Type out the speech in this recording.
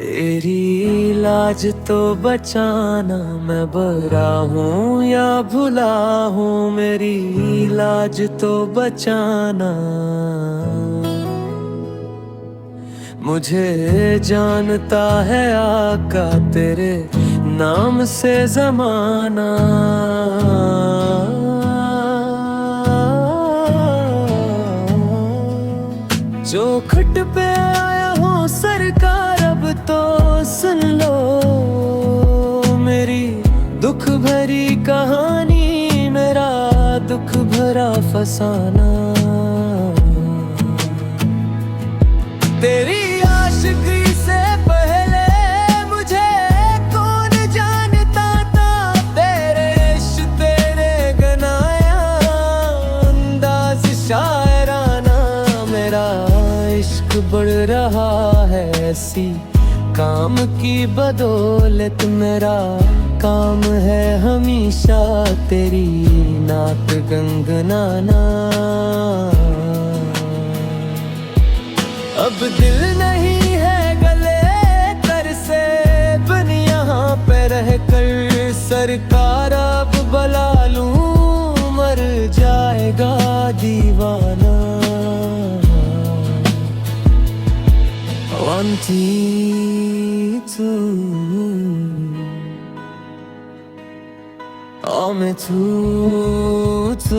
तेरी लाज तो बचाना, मैं बरा हूँ या भुला हूँ, मेरी लाज तो बचाना। मुझे जानता है आका तेरे नाम से जमाना। चौखट पे आया हूँ सरकार, अब तो सुन लो मेरी दुख भरी कहानी, मेरा दुख भरा फसाना। तेरी आशिकी से पहले मुझे कौन जानता था, तेरे इश्क तेरे गनाया अंदाज शायराना। मेरा इश्क बढ़ रहा है ऐसी काम की बदौलत, मेरा काम है हमेशा तेरी नाक गंगनाना। अब दिल नहीं है गले तर से बन यहाँ पे रह कर, सरकार अब बला लूं मर जाएगा दीवाना। Wanted to, oh me too.